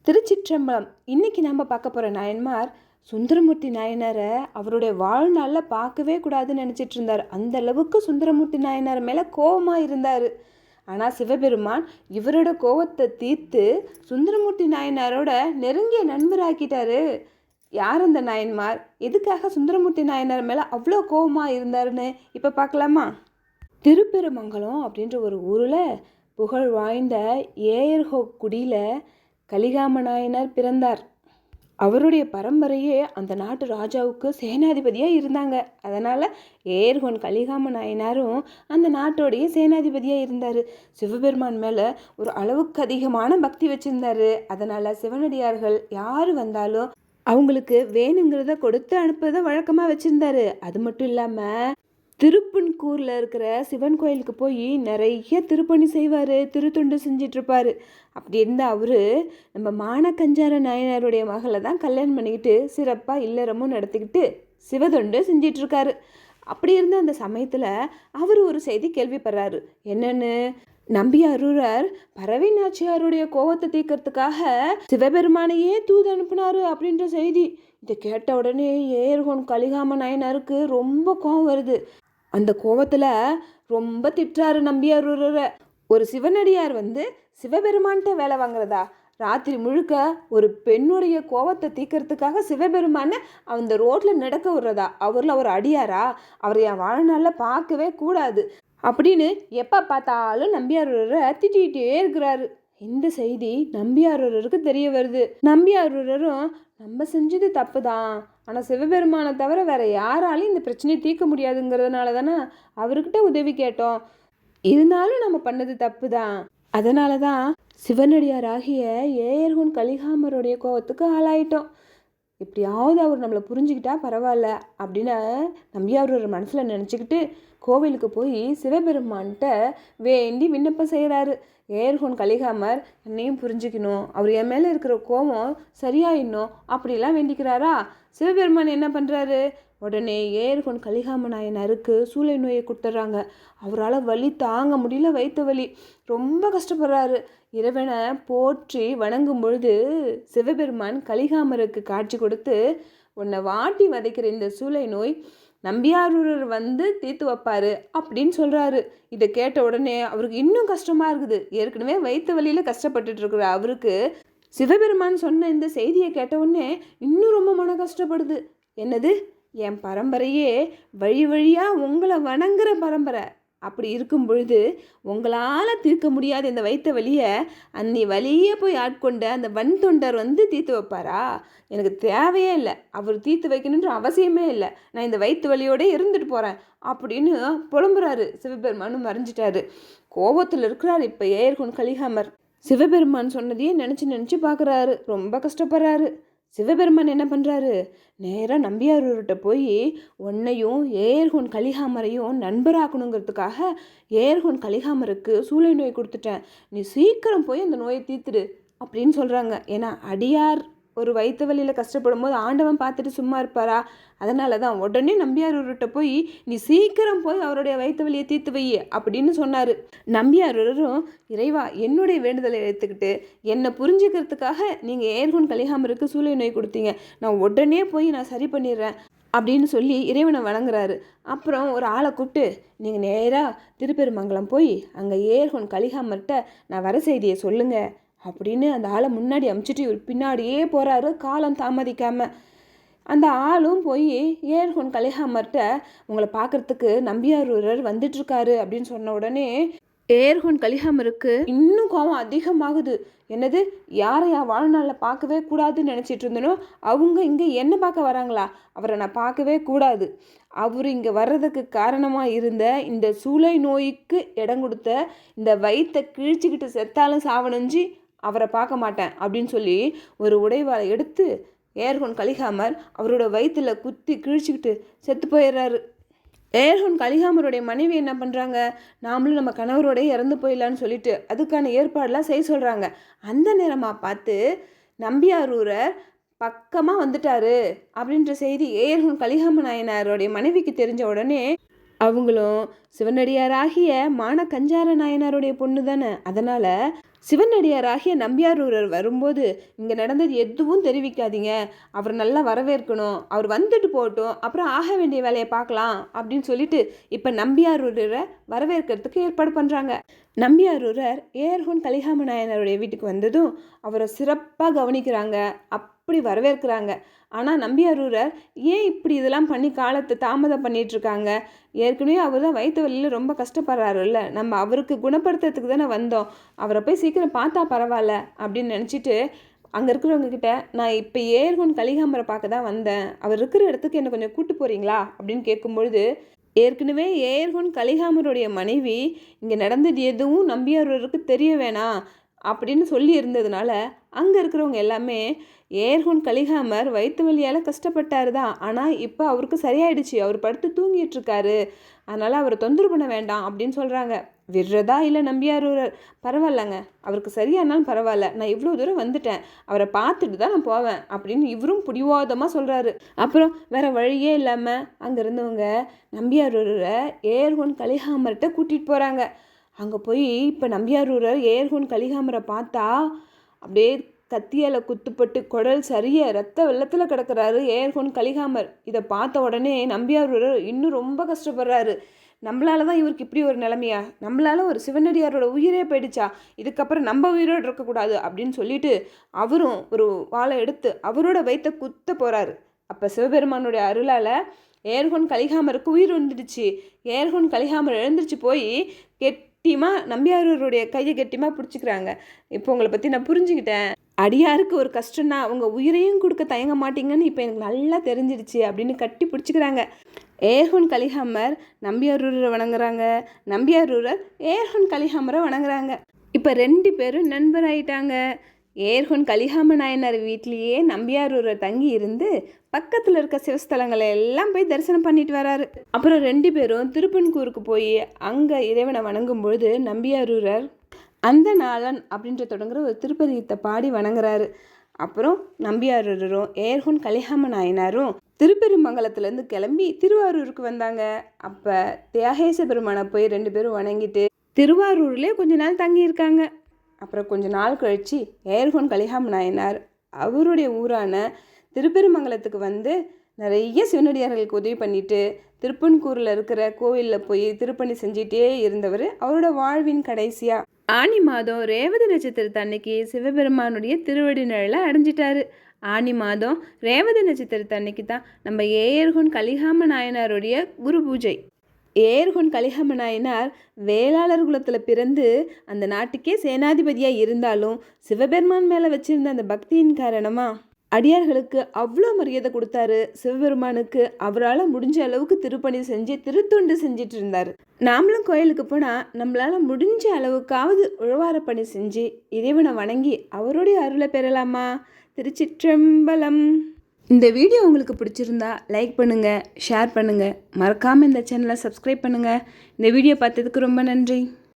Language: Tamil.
திருச்சிற்றம்பலம். இன்னைக்கு நம்ம பார்க்க போகிற நாயன்மார் சுந்தரமூர்த்தி நாயனாரை அவருடைய வாழ்நாளில் பார்க்கவே கூடாதுன்னு நினச்சிட்டு இருந்தார். அந்த அளவுக்கு சுந்தரமூர்த்தி நாயனார் மேலே கோபமாக இருந்தார். ஆனால் சிவபெருமான் இவரோட கோபத்தை தீர்த்து சுந்தரமூர்த்தி நாயனாரோட நெருங்கிய நண்பராக்கிட்டாரு. யார் அந்த நாயன்மார், எதுக்காக சுந்தரமூர்த்தி நாயனார் மேலே அவ்வளோ கோபமாக இருந்தாருன்னு இப்போ பார்க்கலாமா? திருப்பெருமங்கலம் அப்படின்ற ஒரு ஊரில் புகழ் வாய்ந்த ஏயர்ஹோ குடியில் கலிகாம நாயனார் பிறந்தார். அவருடைய பரம்பரையே அந்த நாட்டு ராஜாவுக்கு சேனாதிபதியாக இருந்தாங்க. அதனால் ஏர்கோன் கலிகாம நாயனாரும் அந்த நாட்டோடைய சேனாதிபதியாக இருந்தார். சிவபெருமான் மேலே ஒரு அளவுக்கு அதிகமான பக்தி வச்சுருந்தாரு. அதனால் சிவனடியார்கள் யார் வந்தாலும் அவங்களுக்கு வேணுங்கிறத கொடுத்து அனுப்புறத வழக்கமாக வச்சுருந்தாரு. அது மட்டும் இல்லாமல் திருப்பன்கூரில் இருக்கிற சிவன் கோயிலுக்கு போய் நிறைய திருப்பணி செய்வார், திருத்தொண்டு செஞ்சிட்ருப்பார். அப்படி இருந்த அவர் நம்ம மானக்கஞ்சார நாயனாருடைய மகளை தான் கல்யாணம் பண்ணிக்கிட்டு சிறப்பாக இல்லறமும் நடத்திக்கிட்டு சிவத்தொண்டு செஞ்சிட்ருக்காரு. அப்படி இருந்த அந்த சமயத்தில் அவர் ஒரு செய்தி கேள்விப்படுறாரு. என்னன்னு, நம்பியாரூரர் பறவை நாச்சியாருடைய கோவத்தை தீர்க்கறதுக்காக சிவபெருமானையே தூது அனுப்புனாரு அப்படின்ற செய்தி. இதை கேட்ட உடனே ஏர்கோன் கலிகாம நாயனாருக்கு ரொம்ப கோவம் வருது. அந்த கோவத்தில் ரொம்ப திட்டுறாரு நம்பியாரூரரை. ஒரு சிவனடியார் வந்து சிவபெருமான்கிட்ட வேலை வாங்குறதா? ராத்திரி முழுக்க ஒரு பெண்ணுடைய கோவத்தை தீர்க்கறதுக்காக சிவபெருமானை அந்த ரோட்டில் நடக்க விடுறதா? அவரில் ஒரு அடியாரா? அவரை என் வாழ்நாளில் பார்க்கவே கூடாது அப்படின்னு எப்போ பார்த்தாலும் நம்பியாரூரரை திட்டிகிட்டே இருக்கிறாரு. இந்த செய்தி நம்பியாரூரருக்கு தெரிய வருது. நம்பியாரூரரும் நம்ம செஞ்சது தப்பு தான், ஆனால் சிவபெருமானை தவிர வேற யாராலையும் இந்த பிரச்சனையை தீர்க்க முடியாதுங்கிறதுனால தானே அவர்கிட்ட உதவி கேட்டோம். இருந்தாலும் நம்ம பண்ணது தப்பு தான். அதனால தான் சிவனடியாராகிய ஏயர்கோன் கலிகாமருடைய கோவத்துக்கு ஆளாயிட்டோம். எப்படியாவது அவர் நம்மளை புரிஞ்சுக்கிட்டா பரவாயில்ல அப்படின்னு நம்பியாரூர் மனசில் நினச்சிக்கிட்டு கோவிலுக்கு போய் சிவபெருமான்கிட்ட வேண்டி விண்ணப்பம் செய்கிறாரு. ஏர்கோன் கலிகாமர் என்னையும் புரிஞ்சுக்கணும், அவர் என் மேலே இருக்கிற கோபம் சரியாயிடணும் அப்படிலாம் வேண்டிக்கிறாரா. சிவபெருமான் என்ன பண்ணுறாரு, உடனே ஏர்கோன் கலிகாம நாயனாருக்கு சூளை நோயை கொடுத்துட்றாங்க. அவரால் வலி தாங்க முடியல, வயிற்று வலி, ரொம்ப கஷ்டப்படுறாரு. இறைவனை போற்றி வணங்கும் பொழுது சிவபெருமான் கலிகாமருக்கு காட்சி கொடுத்து, உன்னை வாட்டி வதைக்கிற இந்த சூளை நோய் நம்பியாரூரர் வந்து தீர்த்து வைப்பாரு அப்படின்னு சொல்கிறாரு. இதை கேட்ட உடனே அவருக்கு இன்னும் கஷ்டமாக இருக்குது. ஏற்கனவே வயிற்று வலியில் கஷ்டப்பட்டுட்டு இருக்கிற அவருக்கு சிவபெருமான் சொன்ன இந்த செய்தியை கேட்ட உடனே இன்னும் ரொம்ப மன கஷ்டப்படுது. என்னது, என் பரம்பரையே வழி வழியாக உங்களை வணங்குற பரம்பரை. அப்படி இருக்கும் பொழுது உங்களால் தீர்க்க முடியாத இந்த வயிற்று வலியை அன்னி வலியே போய் ஆட்கொண்ட அந்த வன் தொண்டர் வந்து தீர்த்து வைப்பாரா? எனக்கு தேவையே இல்லை, அவர் தீர்த்து வைக்கணுன்ற அவசியமே இல்லை, நான் இந்த வயிற்று வலியோட இருந்துட்டு போகிறேன் அப்படின்னு புலம்புறாரு. சிவபெருமானும் மறைஞ்சிட்டாரு. கோபத்தில் இருக்கிறார் இப்போ ஏர்கோன் கலிகாமர். சிவபெருமான் சொன்னதையே நினச்சி பார்க்குறாரு, ரொம்ப கஷ்டப்படுறாரு. சிவபெருமான் என்ன பண்ணுறாரு, நேராக நம்பியாரூர்கிட்ட போய் உன்னையும் ஏர்கோன் கலிகாமரையும் நண்பராக்கணுங்கிறதுக்காக ஏர்கோன் கலிகாமருக்கு சூளை நோய் கொடுத்துட்டேன், நீ சீக்கிரம் போய் அந்த நோயை தீர்த்துடு அப்படின்னு சொல்கிறாங்க. ஏன்னா அடியார் ஒரு வயிற்று வலியில் கஷ்டப்படும் போது ஆண்டவன் பார்த்துட்டு சும்மா இருப்பாரா? அதனால தான் உடனே நம்பியாரூர்கிட்ட போய் நீ சீக்கிரம் போய் அவருடைய வயிற்று வலியை தீர்த்து வை அப்படின்னு சொன்னார். நம்பியாரூரும், இறைவா என்னுடைய வேண்டுதலை எடுத்துக்கிட்டு என்னை புரிஞ்சுக்கிறதுக்காக நீங்கள் ஏர்கோன் கலிகாமருக்கு சூளை நோய் கொடுத்தீங்க, நான் உடனே போய் நான் சரி பண்ணிடுறேன் அப்படின்னு சொல்லி இறைவனை வணங்குறாரு. அப்புறம் ஒரு ஆளை கூப்பிட்டு, நீங்கள் நேராக திருப்பெருமங்கலம் போய் அங்கே ஏர்கோன் கலிகாமர்கிட்ட நான் வர செய்தியை சொல்லுங்கள் அப்படின்னு அந்த ஆளை முன்னாடி அமுச்சிட்டு இவர் பின்னாடியே போகிறாரு, காலம் தாமதிக்காமல். அந்த ஆளும் போய் ஏர்கோன் கலிகாமர்கிட்ட உங்களை பார்க்குறதுக்கு நம்பியாரூரர் வந்துட்டுருக்காரு அப்படின்னு சொன்ன உடனே ஏர்கோன் கலிகாமருக்கு இன்னும் கோபம் அதிகமாகுது. என்னது, யாரையா வாழ்நாளில் பார்க்கவே கூடாதுன்னு நினச்சிட்டு இருந்தனோ அவங்க இங்கே என்ன பார்க்க வராங்களா? அவரை நான் பார்க்கவே கூடாது. அவர் இங்கே வர்றதுக்கு காரணமாக இருந்த இந்த சூளை நோய்க்கு இடம் கொடுத்த இந்த வயிற்றை கிழிச்சிக்கிட்டு செத்தாலும் சாவணிஞ்சு அவரை பார்க்க மாட்டேன் அப்படின்னு சொல்லி ஒரு உடைவாளை எடுத்து ஏர்கோன் கலிகாமர் அவரோட வயிற்றுல குத்தி கிழிச்சிக்கிட்டு செத்து போயிடுறாரு. ஏர்கோன் கலிகாமருடைய மனைவி என்ன பண்ணுறாங்க, நாமளும் நம்ம கணவரோடைய இறந்து போயிடலான்னு சொல்லிட்டு அதுக்கான ஏற்பாடெலாம் செய்ய சொல்கிறாங்க. அந்த நேரமாக பார்த்து நம்பியாரூரர் பக்கமாக வந்துட்டாரு அப்படின்ற செய்தி ஏர்கோன் கலிகாம நாயனாருடைய மனைவிக்கு தெரிஞ்ச உடனே அவங்களும் சிவனடியாராகிய மானக்கஞ்சார நாயனாருடைய பொண்ணு தானே, அதனால் சிவனடியாராகிய நம்பியாரூரர் வரும்போது இங்கே நடந்தது எதுவும் தெரிவிக்காதீங்க, அவர் நல்லா வரவேற்கணும், அவர் வந்துட்டு போகட்டும், அப்புறம் ஆக வேண்டிய வேலையை பார்க்கலாம் அப்படின்னு சொல்லிட்டு இப்போ நம்பியாரூரரை வரவேற்கிறதுக்கு ஏற்பாடு பண்ணுறாங்க. நம்பியாரூரர் ஏர்ஹோன் கலிகாம நாயனருடைய வீட்டுக்கு வந்ததும் அவரை சிறப்பாக கவனிக்கிறாங்க, அப்படி வரவேற்கிறாங்க. ஆனால் நம்பியாரூரர் ஏன் இப்படி இதெல்லாம் பண்ணி காலத்தை தாமதம் பண்ணிகிட்ருக்காங்க? ஏற்கனவே அவர் தான் வயிற்று வலியில் ரொம்ப கஷ்டப்படுறாருல்ல, நம்ம அவருக்கு குணப்படுத்துறதுக்கு தானே வந்தோம், அவரை போய் சீக்கிரம் பார்த்தா பரவாயில்ல அப்படின்னு நினச்சிட்டு அங்கே இருக்கிறவங்க கிட்ட, நான் இப்போ ஏர்ஹோன் கலிகாமரை பார்க்க தான் வந்தேன், அவர் இருக்கிற இடத்துக்கு என்னை கொஞ்சம் கூட்டு போகிறீங்களா அப்படின்னு கேட்கும்பொழுது, ஏற்கனவே ஏர்ஹோன் கலிகாமருடைய மனைவி இங்கே நடந்தது எதுவும் நம்பியாரூருக்கு தெரிய வேணாம் அப்படின்னு சொல்லி இருந்ததுனால அங்கே இருக்கிறவங்க எல்லாமே ஏர்ஹோன் கலிகாமர் வயிற்று வலியால் கஷ்டப்பட்டாரு தான், ஆனால் இப்போ அவருக்கு சரியாயிடுச்சு, அவர் படுத்து தூங்கிட்டு இருக்காரு, அதனால் அவரை தொந்தரவு பண்ண வேண்டாம் அப்படின்னு சொல்கிறாங்க. விடுறதா இல்லை நம்பியாரூரர், பரவாயில்லங்க, அவருக்கு சரியானாலும் பரவாயில்ல, நான் இவ்வளோ தூரம் வந்துட்டேன், அவரை பார்த்துட்டு தான் நான் போவேன் அப்படின்னு இவரும் பிடிவாதமாக சொல்கிறாரு. அப்புறம் வேறு வழியே இல்லாமல் அங்கே இருந்தவங்க நம்பியாரூரரை ஏர்ஹோன் கலிகாமர்கிட்ட கூட்டிகிட்டு போகிறாங்க. அங்கே போய் இப்போ நம்பியாரூரர் ஏர்ஹோன் கலிகாமரை பார்த்தா அப்படியே கத்தியால் குத்துப்பட்டு குடல் சரிய ரத்த வெள்ளத்தில் கிடக்கிறாரு ஏர்ஹோன் கலிகாமர். இதை பார்த்த உடனே நம்பியாரூரர் இன்னும் ரொம்ப கஷ்டப்படுறாரு. நம்மளால தான் இவருக்கு இப்படி ஒரு நிலைமையா, நம்மளால ஒரு சிவனடியாரோட உயிரே போயிடுச்சா, இதுக்கப்புறம் நம்ம உயிரோடு இருக்கக்கூடாது அப்படின்னு சொல்லிட்டு அவரும் ஒரு வாளை எடுத்து அவரோட வயிற்ற குத்த போகிறாரு. அப்போ சிவபெருமானுடைய அருளால் ஏர்ஹோன் கலிகாமருக்கு உயிர் வந்துடுச்சு. ஏர்ஹோன் கலிகாமர் எழுந்திரிச்சு போய் கெட்டியமாக நம்பியாரூருடைய கையை கெட்டியமாக பிடிச்சிக்கிறாங்க. இப்போ உங்களை பற்றி நான் புரிஞ்சுக்கிட்டேன், அடியாருக்கு ஒரு கஷ்டம்னா அவங்க உயிரையும் கொடுக்க தயங்க மாட்டீங்கன்னு இப்போ எனக்கு நல்லா தெரிஞ்சிடுச்சு அப்படின்னு கட்டி பிடிச்சிக்கிறாங்க. ஏர்ஹோன் கலிகாமர் நம்பியாரூரரை வணங்குறாங்க, நம்பியாரூரர் ஏர்ஹோன் கலிகாமரை வணங்குறாங்க. இப்போ 2 பேரும் நண்பராயிட்டாங்க. ஏர்ஹோன் கலிகாம நாயனார் வீட்லேயே நம்பியாரூரர் தங்கி இருந்து பக்கத்தில் இருக்க சிவஸ்தலங்களை எல்லாம் போய் தரிசனம் பண்ணிட்டு வராரு. அப்புறம் 2 பேரும் திருப்பன்கூருக்கு போய் அங்கே இறைவனை வணங்கும் பொழுது நம்பியாரூரர் அந்த நாளன் அப்படின்ற தொடங்குற ஒரு திருப்பதியத்தை பாடி வணங்குறாரு. அப்புறம் நம்பியாரூரரும் ஏர்ஹோன் கலிகாம நாயனாரும் திருப்பெருமங்கலத்துலேருந்து கிளம்பி திருவாரூருக்கு வந்தாங்க. அப்போ தியாகேச பெருமானை போய் 2 பேரும் வணங்கிட்டு திருவாரூர்லேயே கொஞ்ச நாள் தங்கியிருக்காங்க. அப்புறம் கொஞ்ச நாள் கழித்து ஏர்ஹோன் கலிகாம நாயனார் அவருடைய ஊரான திருப்பெருமங்கலத்துக்கு வந்து நிறைய சிவனடியார்களுக்கு உதவி பண்ணிட்டு திருப்பன்கூரில் இருக்கிற கோவிலில் போய் திருப்பணி செஞ்சிட்டே இருந்தவர் அவரோட வாழ்வின் கடைசியாக ஆனி மாதம் ரேவதி நட்சத்திரத்து அன்னைக்கு சிவபெருமானுடைய திருவடி நிழலை அடைஞ்சிட்டாரு. ஆனி மாதம் ரேவதி நட்சத்திரத்து அன்னைக்கு தான் நம்ம ஏர்ஹோன் கலிகாம நாயனாருடைய குரு பூஜை. ஏர்ஹோன் கலிகாம நாயனார் வேளாளர் குலத்தில் பிறந்து அந்த நாட்டுக்கே சேனாதிபதியாக இருந்தாலும் சிவபெருமான் மேலே வச்சிருந்த அந்த பக்தியின் காரணமாக அடியார்களுக்கு அவ்வளோ மரியாதை கொடுத்தாரு. சிவபெருமானுக்கு அவரால் முடிஞ்ச அளவுக்கு திருப்பணி செஞ்சு திருத்தொண்டு செஞ்சிட்டு இருந்தார். நாமளும் கோயிலுக்கு போனால் நம்மளால் முடிஞ்ச அளவுக்காவது உழவார பணி செஞ்சு இறைவனை வணங்கி அவருடைய அருளை பெறலாமா? திருச்சிற்றம்பலம். இந்த வீடியோ உங்களுக்கு பிடிச்சிருந்தா லைக் பண்ணுங்கள், ஷேர் பண்ணுங்கள், மறக்காமல் இந்த சேனலை சப்ஸ்கிரைப் பண்ணுங்கள். இந்த வீடியோ பார்த்ததுக்கு ரொம்ப நன்றி.